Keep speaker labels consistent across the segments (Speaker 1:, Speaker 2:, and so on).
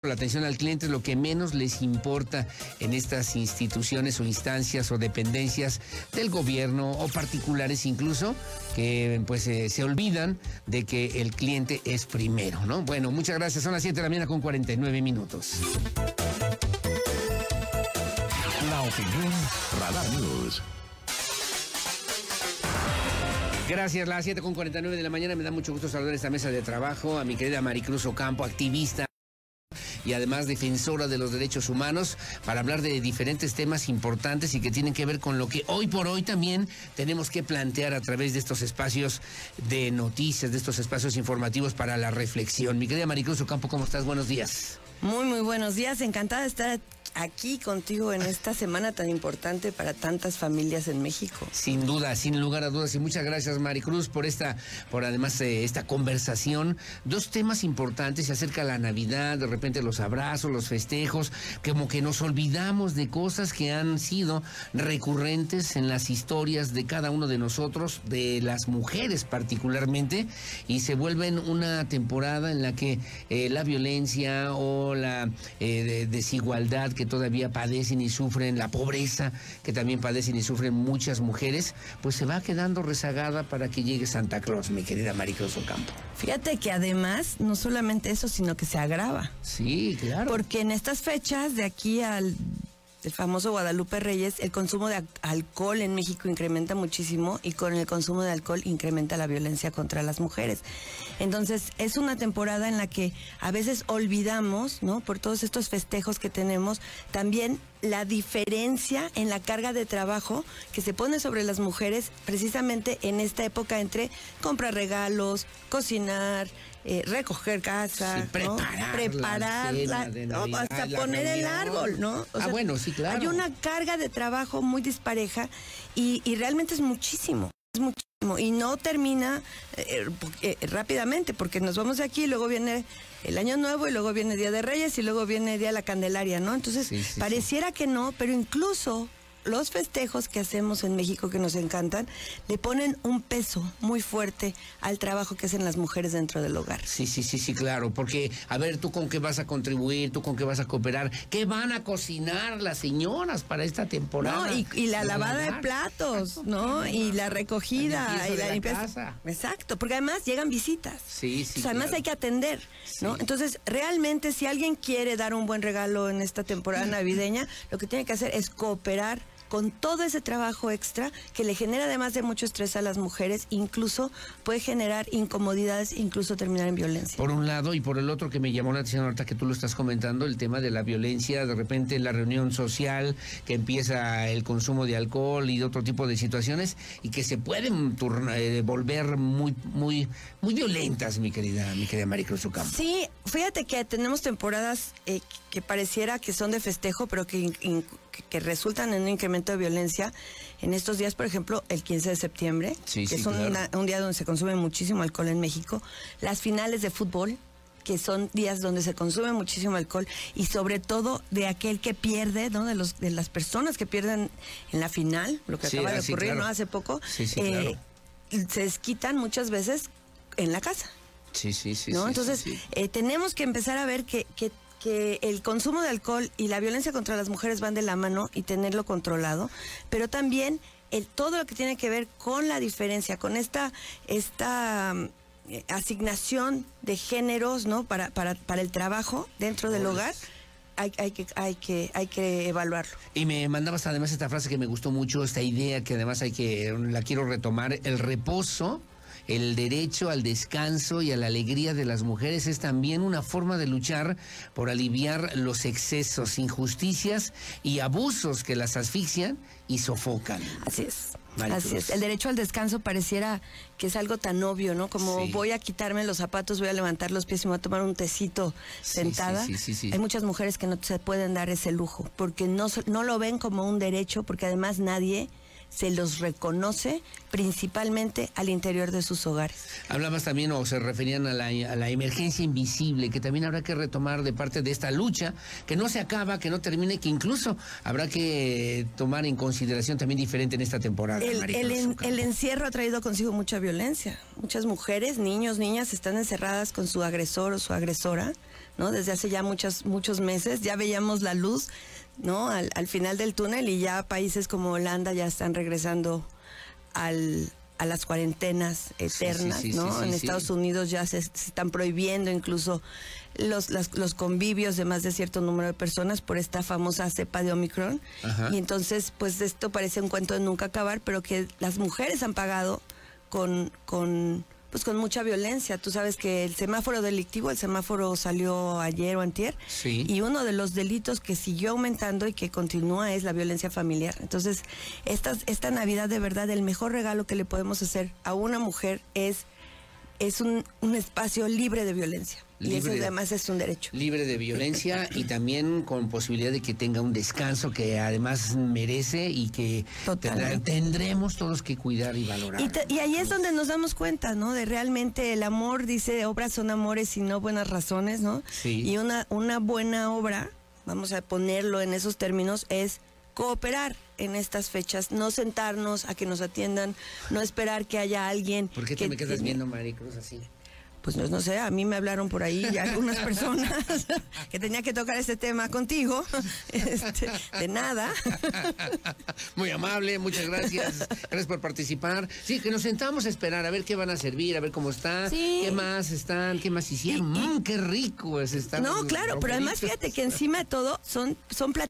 Speaker 1: La atención al cliente es lo que menos les importa en estas instituciones o instancias o dependencias del gobierno o particulares incluso, que pues se olvidan de que el cliente es primero, ¿no? Bueno, muchas gracias. Son las 7 de la mañana con 49 minutos.
Speaker 2: La opinión Radar News.
Speaker 1: Gracias, las 7:49 de la mañana. Me da mucho gusto saludar esta mesa de trabajo a mi querida Maricruz Ocampo, activista y además defensora de los derechos humanos, para hablar de diferentes temas importantes y que tienen que ver con lo que hoy por hoy también tenemos que plantear a través de estos espacios de noticias, de estos espacios informativos para la reflexión. Mi querida Maricruz Ocampo, ¿cómo estás? Buenos días.
Speaker 3: Muy buenos días. Encantada de estar aquí contigo en esta semana tan importante para tantas familias en México.
Speaker 1: Sin duda, sin lugar a dudas, y muchas gracias, Maricruz, por además esta conversación. Dos temas importantes: se acerca la Navidad, de repente los abrazos, los festejos, como que nos olvidamos de cosas que han sido recurrentes en las historias de cada uno de nosotros, de las mujeres particularmente, y se vuelven una temporada en la que la violencia o la desigualdad que todavía padecen y sufren, la pobreza que también padecen y sufren muchas mujeres, pues se va quedando rezagada para que llegue Santa Claus, mi querida Maricruz Ocampo.
Speaker 3: Fíjate que además, no solamente eso, sino que se agrava.
Speaker 1: Sí, claro.
Speaker 3: Porque en estas fechas, de aquí al el famoso Guadalupe Reyes, el consumo de alcohol en México incrementa muchísimo, y con el consumo de alcohol incrementa la violencia contra las mujeres. Entonces, es una temporada en la que a veces olvidamos, ¿no?, por todos estos festejos que tenemos, también la diferencia en la carga de trabajo que se pone sobre las mujeres precisamente en esta época, entre comprar regalos, cocinar, recoger casa,
Speaker 1: sí, prepararla,
Speaker 3: ¿no?, hasta poner el árbol, ¿no? O sea,
Speaker 1: bueno, sí, claro.
Speaker 3: Hay una carga de trabajo muy dispareja y realmente es muchísimo. Y no termina rápidamente, porque nos vamos de aquí y luego viene el Año Nuevo y luego viene Día de Reyes y luego viene Día de la Candelaria, ¿no? Entonces, pareciera que no, pero incluso los festejos que hacemos en México, que nos encantan, le ponen un peso muy fuerte al trabajo que hacen las mujeres dentro del hogar.
Speaker 1: Sí, claro, porque, a ver, ¿tú con qué vas a contribuir? ¿Tú con qué vas a cooperar? ¿Qué van a cocinar las señoras para esta temporada?
Speaker 3: No, y la lavada de platos, ¿no? Y la recogida, y la limpieza.
Speaker 1: Casa.
Speaker 3: Exacto, porque además llegan visitas.
Speaker 1: Sí,
Speaker 3: o sea, además
Speaker 1: claro.
Speaker 3: hay que atender, ¿no?
Speaker 1: Sí.
Speaker 3: Entonces, realmente, si alguien quiere dar un buen regalo en esta temporada navideña, lo que tiene que hacer es cooperar con todo ese trabajo extra que le genera, además de mucho estrés a las mujeres, incluso puede generar incomodidades, incluso terminar en violencia.
Speaker 1: Por un lado, y por el otro, que me llamó la atención ahorita que tú lo estás comentando, el tema de la violencia, de repente en la reunión social, que empieza el consumo de alcohol y de otro tipo de situaciones, y que se pueden volver muy violentas, mi querida Maricruz Ocampo.
Speaker 3: Sí, fíjate que tenemos temporadas que pareciera que son de festejo, pero que resultan en un incremento de violencia. En estos días, por ejemplo, el 15 de septiembre, que es un día donde se consume muchísimo alcohol en México, las finales de fútbol, que son días donde se consume muchísimo alcohol, y sobre todo de aquel que pierde, ¿no?, de las personas que pierden en la final, lo que acaba de ocurrir, claro, ¿no?, hace poco, claro, se desquitan muchas veces en la casa. ¿no? Entonces, tenemos que empezar a ver que el consumo de alcohol y la violencia contra las mujeres van de la mano, y tenerlo controlado, pero también todo lo que tiene que ver con la diferencia, con esta asignación de géneros, ¿no?, para el trabajo dentro del hogar. Hay que evaluarlo.
Speaker 1: Y me mandabas además esta frase que me gustó mucho, esta idea que además la quiero retomar: el reposo, el derecho al descanso y a la alegría de las mujeres es también una forma de luchar por aliviar los excesos, injusticias y abusos que las asfixian y sofocan.
Speaker 3: Así es. Así es. El derecho al descanso pareciera que es algo tan obvio, ¿no? Como voy a quitarme los zapatos, voy a levantar los pies y me voy a tomar un tecito sentada.
Speaker 1: Sí.
Speaker 3: Hay muchas mujeres que no se pueden dar ese lujo porque no lo ven como un derecho, porque además nadie se los reconoce, principalmente al interior de sus hogares.
Speaker 1: Hablabas también, o se referían a la emergencia invisible, que también habrá que retomar de parte de esta lucha, que no se acaba, que no termine, que incluso habrá que tomar en consideración también diferente en esta temporada.
Speaker 3: El encierro ha traído consigo mucha violencia. Muchas mujeres, niños, niñas están encerradas con su agresor o su agresora, ¿no? Desde hace ya muchos meses, ya veíamos la luz, ¿no? Al final del túnel, y ya países como Holanda ya están regresando a las cuarentenas eternas, ¿no? En Estados Unidos ya se están prohibiendo incluso los convivios de más de cierto número de personas por esta famosa cepa de Omicron. Ajá. Y entonces, pues esto parece un cuento de nunca acabar, pero que las mujeres han pagado con mucha violencia. Tú sabes que el semáforo delictivo, el semáforo salió ayer o antier, sí, y uno de los delitos que siguió aumentando y que continúa es la violencia familiar. Entonces, esta Navidad, de verdad, el mejor regalo que le podemos hacer a una mujer es un espacio libre de violencia. Y eso además es un derecho.
Speaker 1: Libre de violencia y también con posibilidad de que tenga un descanso que además merece y que tendremos todos que cuidar y valorar.
Speaker 3: Y ahí es donde nos damos cuenta, ¿no? De realmente el amor, dice, obras son amores y no buenas razones, ¿no? Sí. Y una buena obra, vamos a ponerlo en esos términos, es cooperar en estas fechas, no sentarnos a que nos atiendan, no esperar que haya alguien.
Speaker 1: ¿Por qué te me quedas viendo, Maricruz, así?
Speaker 3: Pues no sé, a mí me hablaron por ahí ya algunas personas que tenía que tocar este tema contigo, de nada.
Speaker 1: Muy amable, muchas gracias. Gracias por participar. Sí, que nos sentamos a esperar a ver qué van a servir, a ver cómo está, sí, qué más están, qué más hicieron. Qué rico es estar.
Speaker 3: No, claro, pero además fíjate que encima de todo son platillos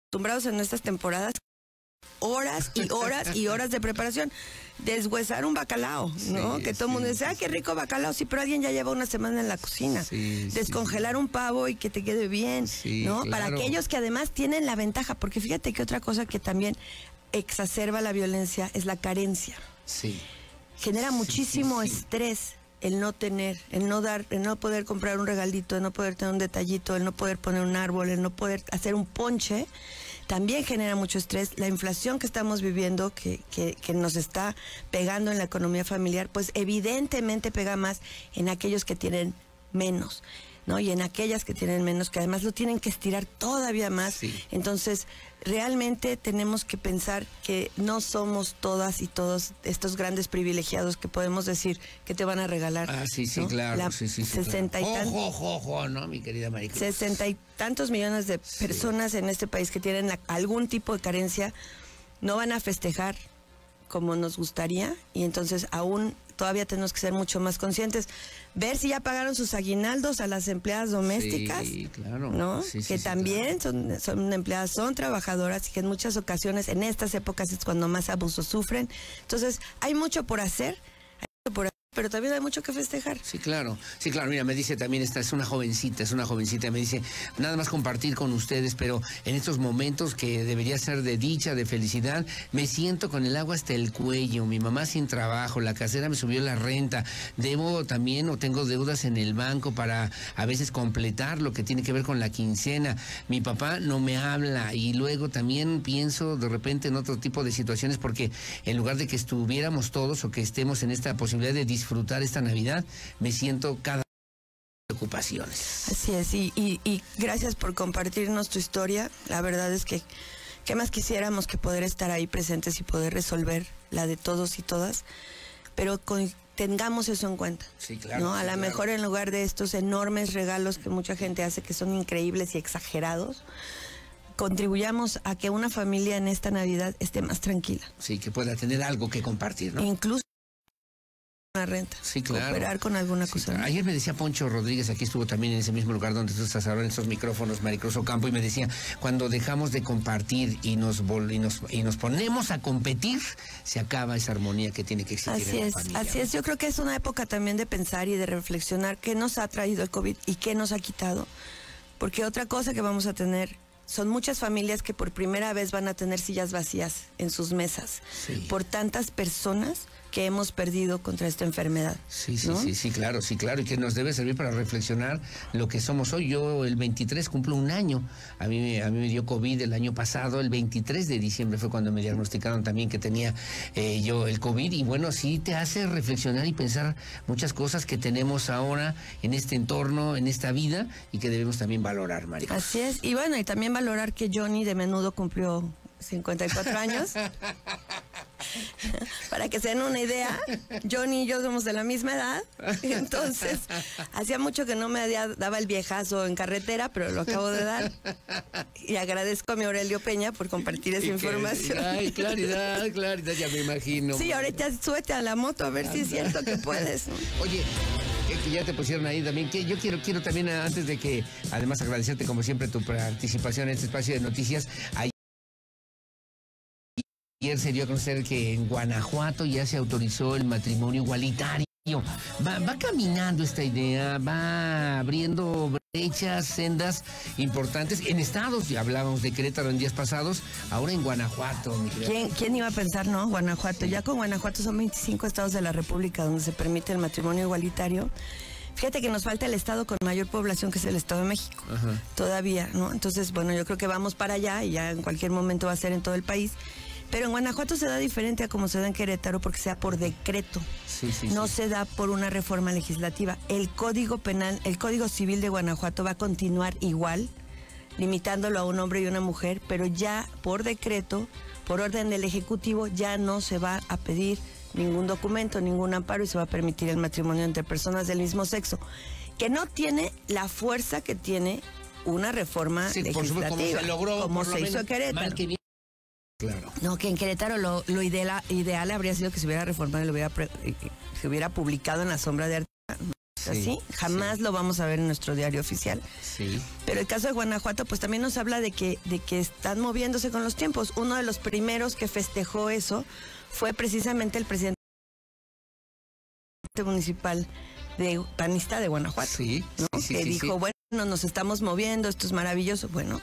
Speaker 3: acostumbrados en estas temporadas, horas y horas y horas de preparación. Deshuesar un bacalao, ¿no? Sí, que todo el mundo dice, qué rico bacalao, sí, pero alguien ya lleva una semana en la cocina. Sí, descongelar un pavo y que te quede bien, ¿no? Claro. Para aquellos que además tienen la ventaja, porque fíjate que otra cosa que también exacerba la violencia es la carencia. Sí. Genera muchísimo estrés el no tener, el no dar, el no poder comprar un regalito, el no poder tener un detallito, el no poder poner un árbol, el no poder hacer un ponche. También genera mucho estrés. La inflación que estamos viviendo, que nos está pegando en la economía familiar, pues evidentemente pega más en aquellos que tienen menos, ¿no? Y en aquellas que tienen menos, que además lo tienen que estirar todavía más. Sí. Entonces, realmente tenemos que pensar que no somos todas y todos estos grandes privilegiados que podemos decir que te van a regalar.
Speaker 1: Sí, sí, ¿no? Claro. Sí,
Speaker 3: 60 y tantos.
Speaker 1: Ojo, ¿no, mi querida Maricruz?
Speaker 3: 60 y tantos millones de personas en este país que tienen algún tipo de carencia, no van a festejar como nos gustaría, y entonces aún todavía tenemos que ser mucho más conscientes. Ver si ya pagaron sus aguinaldos a las empleadas domésticas, sí, claro, ¿no? Que también claro, son empleadas, son trabajadoras, y que en muchas ocasiones, en estas épocas, es cuando más abusos sufren. Entonces, hay mucho por hacer, pero también hay mucho que festejar.
Speaker 1: Sí, claro, mira, me dice también, es una jovencita, me dice, nada más compartir con ustedes, pero en estos momentos que debería ser de dicha, de felicidad, me siento con el agua hasta el cuello, mi mamá sin trabajo, la casera me subió la renta, debo también o tengo deudas en el banco para a veces completar lo que tiene que ver con la quincena, mi papá no me habla, y luego también pienso de repente en otro tipo de situaciones, porque en lugar de que estuviéramos todos o que estemos en esta posibilidad de disfrutar esta Navidad, me siento cada vez con preocupaciones.
Speaker 3: Así es, y gracias por compartirnos tu historia. La verdad es que qué más quisiéramos que poder estar ahí presentes y poder resolver la de todos y todas, pero tengamos eso en cuenta. Sí, claro. ¿No? A lo mejor en lugar de estos enormes regalos que mucha gente hace, que son increíbles y exagerados, contribuyamos a que una familia en esta Navidad esté más tranquila.
Speaker 1: Sí, que pueda tener algo que compartir, ¿no?
Speaker 3: Incluso una renta, sí, claro, cooperar con alguna cosa.
Speaker 1: Claro. Ayer me decía Poncho Rodríguez, aquí estuvo también en ese mismo lugar donde tú estás ahora en esos micrófonos, Maricruz Ocampo, y me decía, cuando dejamos de compartir y nos ponemos a competir, se acaba esa armonía que tiene que existir en la familia.
Speaker 3: Así es, yo creo que es una época también de pensar y de reflexionar qué nos ha traído el COVID y qué nos ha quitado, porque otra cosa que vamos a tener son muchas familias que por primera vez van a tener sillas vacías en sus mesas, por tantas personas que hemos perdido contra esta enfermedad. Sí,
Speaker 1: claro, y que nos debe servir para reflexionar lo que somos hoy. Yo el 23 cumplo un año, a mí me dio COVID el año pasado, el 23 de diciembre fue cuando me diagnosticaron también que tenía yo el COVID, y bueno, sí te hace reflexionar y pensar muchas cosas que tenemos ahora en este entorno, en esta vida, y que debemos también valorar, María.
Speaker 3: Así es, y bueno, y también valorar que Johnny de Menudo cumplió 54 años. Para que se den una idea, Johnny y yo somos de la misma edad, entonces hacía mucho que no me daba el viejazo en carretera, pero lo acabo de dar. Y agradezco a mi Aurelio Peña por compartir esa información.
Speaker 1: Ay, claridad, ya me imagino.
Speaker 3: Sí, ahorita súbete a la moto a ver si es cierto que puedes.
Speaker 1: Oye, que ya te pusieron ahí también, que yo quiero también, antes de que, además agradecerte como siempre tu participación en este espacio de noticias. Ayer se dio a conocer que en Guanajuato ya se autorizó el matrimonio igualitario. Va caminando esta idea, va abriendo brechas, sendas importantes en estados. Ya hablábamos de Querétaro en días pasados, ahora en Guanajuato.
Speaker 3: ¿Quién iba a pensar, no? Guanajuato. Ya con Guanajuato son 25 estados de la República donde se permite el matrimonio igualitario. Fíjate que nos falta el estado con mayor población, que es el Estado de México. Ajá. Todavía, ¿no? Entonces, bueno, yo creo que vamos para allá y ya en cualquier momento va a ser en todo el país. Pero en Guanajuato se da diferente a como se da en Querétaro porque se da por decreto. No se da por una reforma legislativa. El Código Penal, el Código Civil de Guanajuato va a continuar igual, limitándolo a un hombre y una mujer, pero ya por decreto, por orden del Ejecutivo, ya no se va a pedir ningún documento, ningún amparo y se va a permitir el matrimonio entre personas del mismo sexo, que no tiene la fuerza que tiene una reforma legislativa, como se hizo en Querétaro.
Speaker 1: Claro.
Speaker 3: No, que en Querétaro lo ideal habría sido que se hubiera reformado y se hubiera publicado en la sombra de Arte. ¿Sí? Jamás lo vamos a ver en nuestro diario oficial.
Speaker 1: Sí.
Speaker 3: Pero el caso de Guanajuato, pues también nos habla de que están moviéndose con los tiempos. Uno de los primeros que festejó eso fue precisamente el presidente municipal panista de Guanajuato.
Speaker 1: Sí,
Speaker 3: ¿no? Que dijo, bueno, nos estamos moviendo, esto es maravilloso. Bueno,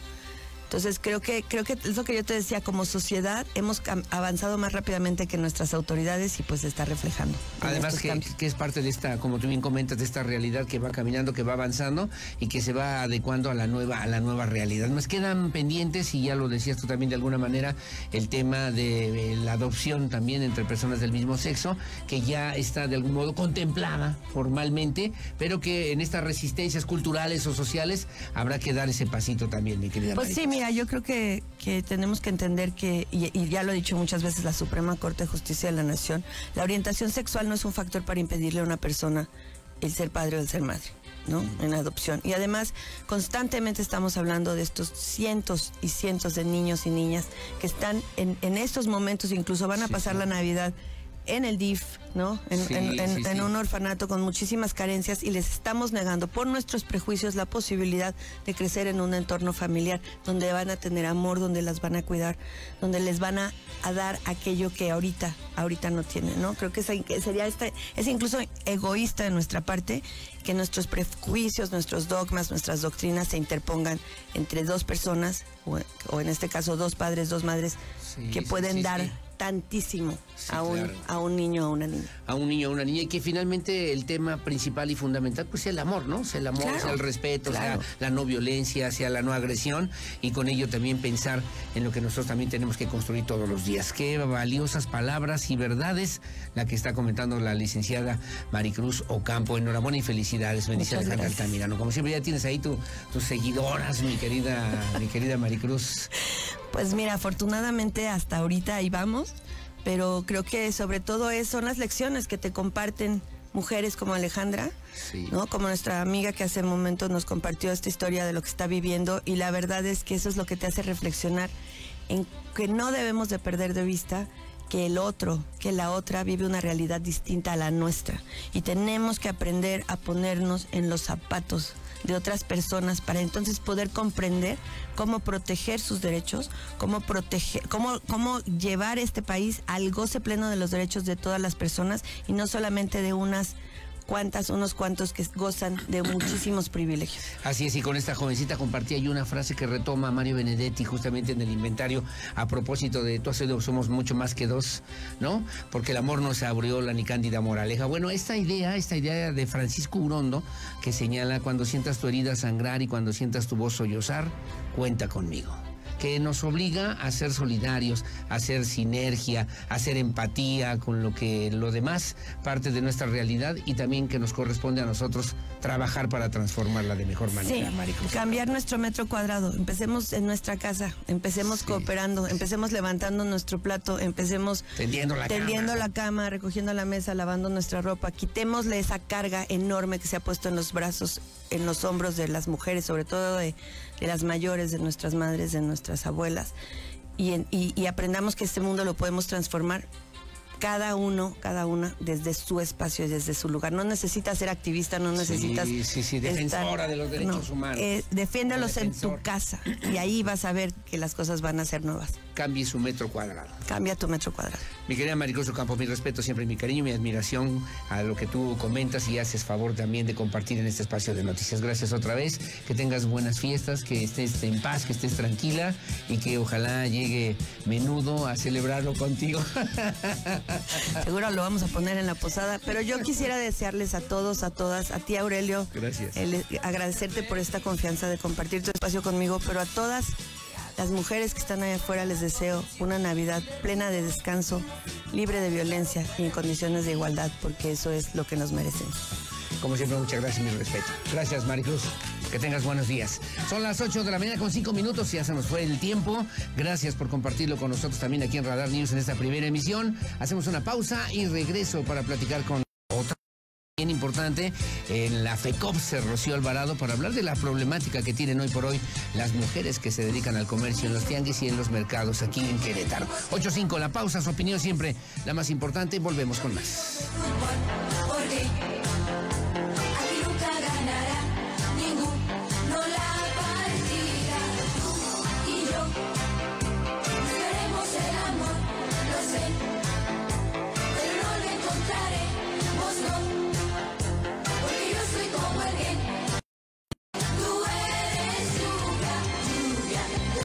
Speaker 3: entonces creo que es lo que yo te decía, como sociedad hemos avanzado más rápidamente que nuestras autoridades y pues se está reflejando.
Speaker 1: Además que es parte de esta, como tú bien comentas, de esta realidad que va caminando, que va avanzando y que se va adecuando a la nueva realidad. Nos quedan pendientes, y ya lo decías tú también de alguna manera, el tema de la adopción también entre personas del mismo sexo, que ya está de algún modo contemplada formalmente, pero que en estas resistencias culturales o sociales habrá que dar ese pasito también, mi querida
Speaker 3: Pues
Speaker 1: Marita.
Speaker 3: Sí, mira, yo creo que tenemos que entender que, y ya lo he dicho muchas veces, la Suprema Corte de Justicia de la Nación, la orientación sexual no es un factor para impedirle a una persona el ser padre o el ser madre, ¿no? En adopción. Y además, constantemente estamos hablando de estos cientos y cientos de niños y niñas que están en estos momentos, incluso van a pasar la Navidad en el DIF, ¿no? En un orfanato con muchísimas carencias, y les estamos negando por nuestros prejuicios la posibilidad de crecer en un entorno familiar donde van a tener amor, donde las van a cuidar, donde les van a dar aquello que ahorita no tienen, ¿no? Creo que es incluso egoísta de nuestra parte que nuestros prejuicios, nuestros dogmas, nuestras doctrinas se interpongan entre dos personas, o en este caso dos padres, dos madres, que pueden dar tantísimo a un niño o a una niña.
Speaker 1: A un niño o una niña, y que finalmente el tema principal y fundamental pues sea el amor, ¿no? Sea el amor, claro, sea el respeto, claro, sea la no violencia, sea la no agresión, y con ello también pensar en lo que nosotros también tenemos que construir todos los días. Qué valiosas palabras y verdades la que está comentando la licenciada Maricruz Ocampo. Enhorabuena y felicidades. Bendice Alejandra Altamirano. Como siempre ya tienes ahí tus seguidoras, mi querida Maricruz.
Speaker 3: Pues mira, afortunadamente hasta ahorita ahí vamos, pero creo que sobre todo son las lecciones que te comparten mujeres como Alejandra, ¿no? Como nuestra amiga que hace un momento nos compartió esta historia de lo que está viviendo, y la verdad es que eso es lo que te hace reflexionar en que no debemos de perder de vista que la otra vive una realidad distinta a la nuestra, y tenemos que aprender a ponernos en los zapatos de otras personas para entonces poder comprender cómo proteger sus derechos, cómo llevar este país al goce pleno de los derechos de todas las personas, y no solamente de unos cuantos que gozan de muchísimos privilegios.
Speaker 1: Así es, y con esta jovencita compartía yo una frase que retoma Mario Benedetti justamente en el inventario a propósito de tú has oído, somos mucho más que dos, ¿no? Porque el amor no se aureola ni cándida moraleja. Bueno, esta idea de Francisco Urondo, que señala: cuando sientas tu herida sangrar y cuando sientas tu voz sollozar, cuenta conmigo. que nos obliga a ser solidarios, a hacer sinergia, a hacer empatía con lo demás, parte de nuestra realidad, y también que nos corresponde a nosotros trabajar para transformarla de mejor manera.
Speaker 3: Sí,
Speaker 1: Maricruz.
Speaker 3: cambiar nuestro metro cuadrado. Empecemos en nuestra casa, empecemos cooperando, empecemos levantando nuestro plato, empecemos
Speaker 1: tendiendo la
Speaker 3: cama, recogiendo la mesa, lavando nuestra ropa. Quitémosle esa carga enorme que se ha puesto en los brazos, en los hombros de las mujeres, sobre todo de las mayores, de nuestras madres, de nuestras abuelas, y aprendamos que este mundo lo podemos transformar cada una desde su espacio y desde su lugar. No necesitas ser activista, no necesitas...
Speaker 1: Sí, defensora de los derechos humanos.
Speaker 3: Defiéndelos en tu casa, y ahí vas a ver que las cosas van a ser nuevas.
Speaker 1: Cambie su metro cuadrado.
Speaker 3: Cambia tu metro cuadrado.
Speaker 1: Mi querida Maricruz Ocampo, mi respeto, siempre mi cariño, mi admiración a lo que tú comentas y haces favor también de compartir en este espacio de noticias. Gracias otra vez, que tengas buenas fiestas, que estés en paz, que estés tranquila, y que ojalá llegue Menudo a celebrarlo contigo.
Speaker 3: Seguro lo vamos a poner en la posada, pero yo quisiera desearles a todos, a todas, a ti, Aurelio,
Speaker 1: gracias,
Speaker 3: agradecerte por esta confianza de compartir tu espacio conmigo, pero a todas las mujeres que están allá afuera les deseo una Navidad plena de descanso, libre de violencia y en condiciones de igualdad, porque eso es lo que nos merecemos.
Speaker 1: Como siempre, muchas gracias y mi respeto. Gracias, Maricruz. Que tengas buenos días. Son las 8 de la mañana con 5 minutos, ya se nos fue el tiempo. Gracias por compartirlo con nosotros también aquí en Radar News en esta primera emisión. Hacemos una pausa y regreso para platicar con otra bien importante en la FECOPS, Rocío Alvarado, para hablar de la problemática que tienen hoy por hoy las mujeres que se dedican al comercio en los tianguis y en los mercados aquí en Querétaro. 8:05, la pausa, su opinión siempre la más importante. Volvemos con más.